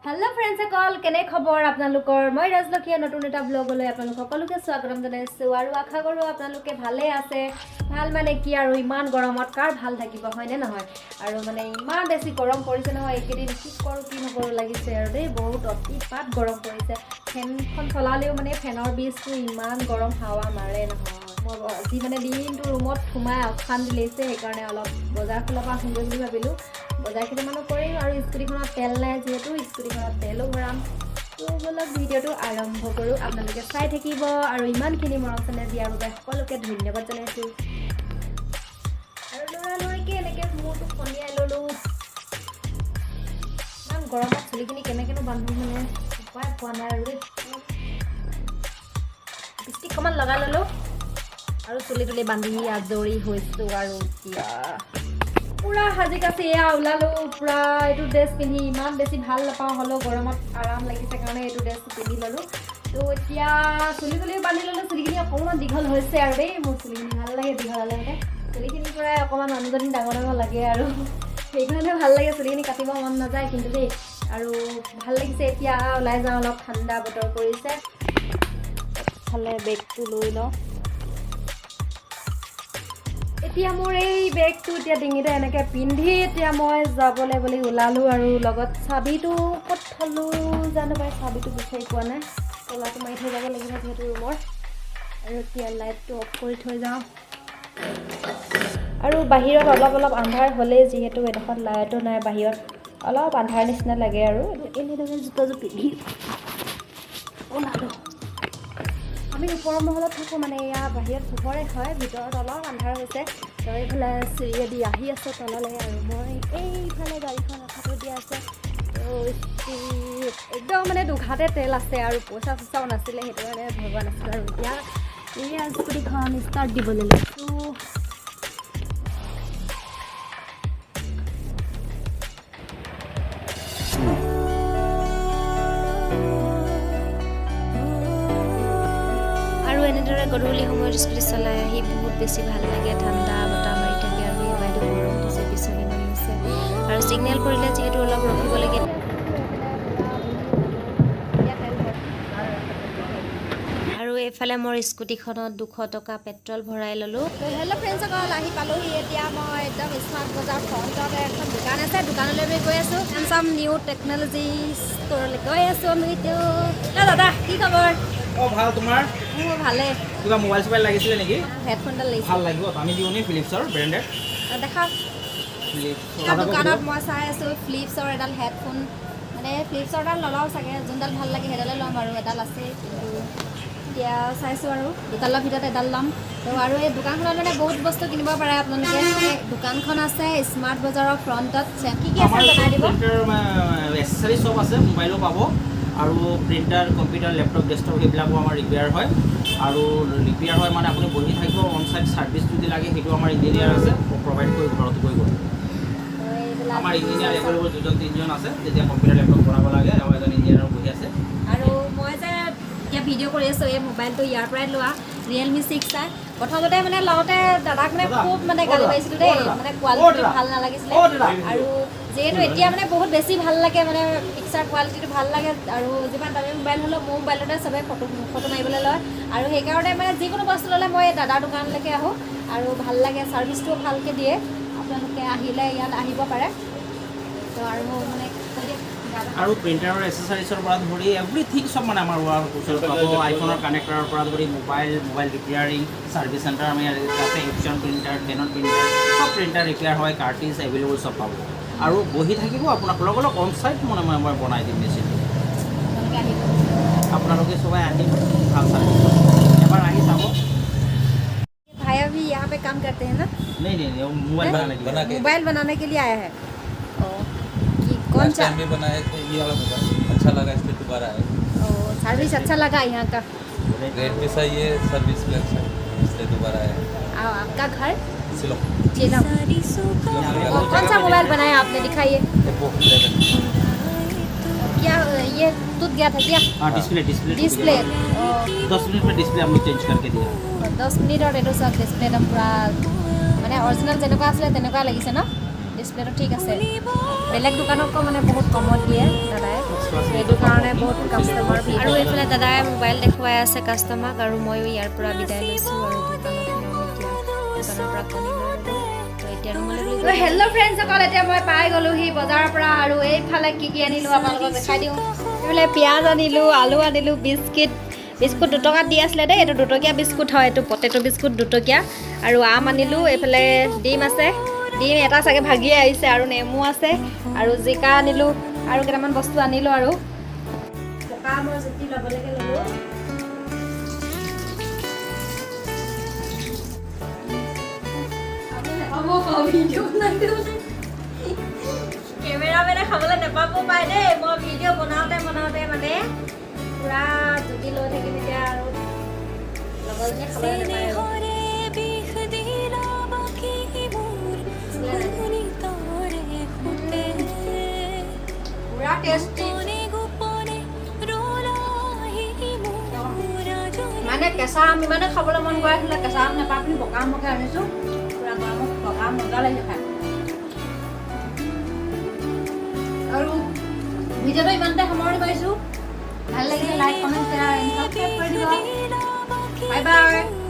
hello friends सकल केने खबर आपनालोकर মই ৰাজলক্ষীয়ে নতুন এটা ব্লগলৈ আপোনালোক সকলোকে স্বাগতম জনাইছো আৰু আশা কৰো আপোনালোকে ভালে আছে ভাল মানে কি আৰু ইমান গৰমত কাৰ ভাল থাকিব হয়নে নহয় আৰু মানে ইমান বেছি গৰম পৰিছে নহয় একেদিন কি কৰো কি নকৰো লাগিছে আৰু দেই বহুত অতিপাত গৰম পৰিছে ফেনখন চলালেও মানে ফেনৰ বিজটো ইমান গৰম হাৱা মাৰে নহয় মই আজি মানে দিনটো ৰুমত সোমাই অশান্তি লাগিছে সেইকাৰণে অলপ বজাৰ খোলা পৰা আহোঁ বুলি ভাবিলো বজাৰ কেইটামানো কৰিম আৰু স্কুটিখনত তেল নাই যেহেতু স্কুটিখনত তেলো ভৰাম তো বলক ভিডিঅ'টো আৰম্ভ কৰোঁ আপোনালোকে চাই থাকিব আৰু ইমানখিনি মৰম চেনেহ দিয়াৰ বাবে সকলোকে ধন্যবাদ জনাইছোঁ আৰু লৰালৰিকে এনেকৈ মূৰটো খনিয়াই ল'লোঁ ইমান গৰমত চুলিখিনি কেনেকৈনো বান্ধো মানে উপায় পোৱা নাই আৰু লিপষ্টিক অকণমান লগাই ল'লোঁ আৰু চুলি তুলি বান্ধি আজৰি হৈছোঁ আৰু এতিয়া পুৰা সাজি কাচি এয়া ওলালোঁ পুৰা এইটো ড্ৰেছ পিন্ধি ইমান বেছি ভাল নাপাওঁ হ'লেও গৰমত আৰাম লাগিছে কাৰণে এইটো ড্ৰেছ পিন্ধি ল'লোঁ তো এতিয়া চুলি তুলি বান্ধি ল'লোঁ চুলিখিনি অকণমান দীঘল হৈছে আৰু দেই মোৰ চুলিখিনি ভাল লাগে দীঘল হ'লে মানে চুলিখিনিৰ পৰাই অকণমান মানুহজনী ডাঙৰ ডাঙৰ লাগে আৰু সেইকাৰণে ভাল লাগে চুলিখিনি কাটিব মন নাযায় কিন্তু দেই আৰু ভাল লাগিছে এতিয়া ওলাই যাওঁ অলপ ঠাণ্ডা বতৰ পৰিছে ফালে বেগটো লৈ লওঁ এতিয়া মোৰ এই বেগটো এতিয়া ডিঙিতে এনেকৈ পিন্ধি এতিয়া মই যাবলৈ বুলি ওলালোঁ আৰু লগত চাবিটো ক'ত থলোঁ জানো পাই চাবিটো বিচাৰি পোৱা নাই তলাটো মাৰি থৈ যাব লাগিব যিহেতু ৰুমৰ আৰু এতিয়া লাইটটো অফ কৰি থৈ যাওঁ আৰু বাহিৰত অলপ আন্ধাৰ হ'লেই যিহেতু এডোখৰত লাইটো নাই বাহিৰত অলপ আন্ধাৰ নিচিনা লাগে আৰু এনেদৰে জোতাযোৰ পিন্ধি ওলালোঁ আমি ওপৰৰ মহলত থাকোঁ মানে ইয়াৰ বাহিৰত পোহৰে হয় ভিতৰত অলপ আন্ধাৰ হৈছে তো এইফালে চিৰিয়েদি আহি আছে তললৈ আৰু মই এইফালে গাড়ীখন ৰখাটো দিয়া আছে তো একদম মানে দুঘাতে তেল আছে আৰু পইচা চইচাও নাছিলে সেইটো কাৰণে ভগোৱা নাছিল আৰু এতিয়া এই স্কুটিখন ষ্টাৰ্ট দিবলৈ লৈছোঁ এনেদৰে গধূলি সময়ত স্কুটি চলাই আহি বহুত বেছি ভাল লাগে ঠাণ্ডা বতাহ মাৰি থাকে আৰু এই বাইদেউ গৰম উঠিছে বিচনী মাৰি আছে আৰু ছিগনেল কৰিলে যিহেতু অলপ ৰখিব লাগে আৰু এইফালে মোৰ স্কুটিখনত 200 টকা পেট্ৰল ভৰাই ল'লোঁ হেল্ল' ফ্ৰেণ্ডসকল আহি পালোঁহি এতিয়া মই একদম স্মাৰ্ট বজাৰ ফ্ৰণ্টতে এখন দোকান আছে দোকানলৈ আমি গৈ আছোঁ চেমচাম নিউ টেকন'লজি ষ্ট'ৰলৈ গৈ আছোঁ আমি এতিয়া দাদা কি খবৰ ভাল তোমাৰ মোৰ ভালে কিবা মোবাইল চোবাইল লাগিছিলে নেকি হেডফোনডাল লাগিছিল ভাল লাগিব আমি দিওঁ নি ফিলিপছৰ ব্ৰেণ্ডেড দেখা দোকানত মই চাই আছোঁ ফিলিপছৰ এডাল হেডফোন মানে ফিলিপছৰডাল নলওঁ চাগে যোনডাল ভাল লাগে সেইডালে ল'ম আৰু এডাল আছে কিন্তু এতিয়া চাইছোঁ আৰু দুডালৰ ভিতৰত এডাল ল'ম তো আৰু এই দোকানখনত মানে বহুত বস্তু কিনিব পাৰে আপোনালোকে দোকানখন আছে স্মাৰ্ট বজাৰৰ ফ্ৰণ্টত কি কি আছে জনাই দিব এক্সেছাৰিজ চব আছে মোবাইলো পাব আৰু প্ৰিণ্টাৰ কম্পিউটাৰ লেপটপ ডেস্কটপ সেইবিলাকো আমাৰ ৰিপেয়াৰ হয় আৰু ৰিপেয়াৰ হয় মানে আপুনি বহি থাকিব অন চাইট ছাৰ্ভিচ যদি লাগে সেইটো আমাৰ ইঞ্জিনিয়াৰ আছে প্ৰভাইড কৰি ঘৰত কৰিব আমাৰ ইঞ্জিনিয়াৰ এভেইলেবল 2-3জন আছে যেতিয়া কম্পিউটাৰ লেপটপ বনাব লাগে আৰু এজন ইঞ্জিনিয়াৰ বহি আছে আৰু মই যে এতিয়া ভিডিঅ' কৰি আছোঁ এই মোবাইলটো ইয়াৰ পৰাই লোৱা ৰিয়েলমি 6 আই প্ৰথমতে মানে লওঁতে দাদাক মানে খুব মানে গালি পাৰিছিলোঁ দেই মানে কোৱালিটি ভাল নালাগিছিলে আৰু যিহেতু এতিয়া মানে বহুত বেছি ভাল লাগে মানে পিকচাৰ কোৱালিটিটো ভাল লাগে আৰু যিমান দামী মোবাইল হ'লেও মোৰ মোবাইলতে চবেই ফটো মাৰিবলৈ লয় আৰু সেইকাৰণে মানে যিকোনো বস্তু ল'লে মই দাদাৰ দোকানলৈকে আহোঁ আৰু ভাল লাগে ছাৰ্ভিচটোও ভালকৈ দিয়ে আপোনালোকে আহিলে ইয়াত আহিব পাৰে তো আৰু মানে আৰু প্ৰিণ্টাৰৰ এক্সেছাৰিজৰ পৰা ধৰি এভৰিথিং চব মানে আমাৰ ওচৰত পাব আইফোনৰ কানেক্টৰৰ পৰা ধৰি মোবাইল ৰিপেয়াৰিং ছাৰ্ভিচ চেণ্টাৰ আমি আছে এপচন প্ৰিণ্টাৰ কেনন প্ৰিণ্টাৰ চব প্ৰিণ্টাৰ ৰিপেয়াৰ হয় কাৰ্টিজ এভেইলেবল চব পাব আৰু বহি থাকিব আপোনাক লগ অন চাইট মানে মই বনাই দিম মেচিনটো আপোনালোকে সবাই আহিব ভাল চাৰ্ভিচ এবাৰ আহি চাব भाई अभी यहाँ पे काम करते हैं ना नहीं मोबाइल बनाने के लिए आया है कौन सा भी बनाए थे ये वाला मोबाइल अच्छा लगा इसलिए दोबारा आए सर्विस अच्छा लगा यहाँ का रेट भी सही है सर्विस भी अच्छा है इसलिए दोबारा आए आपका घर शिलोंग कौन सा मोबाइल बनाया आपने दिखाइए क्या ये टूट गया था क्या हाँ डिस्प्ले 10 मिनट में डिस्प्ले हम चेंज करके दिया 10 मिनिटত এইটো সব ডিসপ্লে একদম পুরা মানে অরিজিনাল যেনেকুৱা আছিলে তেনেকুৱা লাগিছে ন ডিসপ্লেটো ঠিক আছে বেলেগ দোকানতকৈ মানে বহুত কমত দিয়ে দাদাই বহুত কাষ্টমাৰ আৰু এইফালে দাদাই মোবাইল দেখুৱাই আছে কাষ্টমাৰক আৰু ময়ো ইয়াৰ পৰা বিদায় লৈছোঁ আৰু দোকানৰ পৰা কণী লৈ ল'লোঁ তো এতিয়া ৰুমলৈ হেল্ল' ফ্ৰেণ্ডসকল এতিয়া মই পাই গ'লোহি বজাৰৰ পৰা আৰু এইফালে কি কি আনিলোঁ আপোনালোকক দেখাই দিওঁ এইফালে পিঁয়াজ আনিলোঁ আলু আনিলোঁ বিস্কুট 2 টকাত দি আছিলে দেই এইটো 2 টকীয়া বিস্কুট হয় এইটো পটেটো বিস্কুট 2 টকীয়া আৰু আম আনিলোঁ এইফালে ডিম আছে ডিম এটা চাগে ভাগিয়ে আহিছে আৰু নেমু আছে আৰু জিকা আনিলোঁ আৰু কেইটামান বস্তু আনিলোঁ আৰু পকা আমৰ জুতি ল'বলৈকে ল'লোঁ কেমেৰামেনে খাবলৈ নেপাব পাই দেই মই ভিডিঅ' বনাওঁতে মানে পুৰা জুতি লৈ থাকিম এতিয়া আৰু লগৰজনীয়ে খাবলৈ নাপায় পুৰা টেষ্টি মানে কেঁচা আম ইমানে খাবলৈ মন গৈ আছিলে কেঁচা আম নাপাই পিনি পকা আমকে আনিছোঁ পুৰা গৰমত পকা আম মজা লাগিছে খাই আৰু ভিডিঅ'টো ইমানতে সামৰণি মাৰিছোঁ ভাল লাগিলে like comment share and subscribe কৰি দিব বাই বাই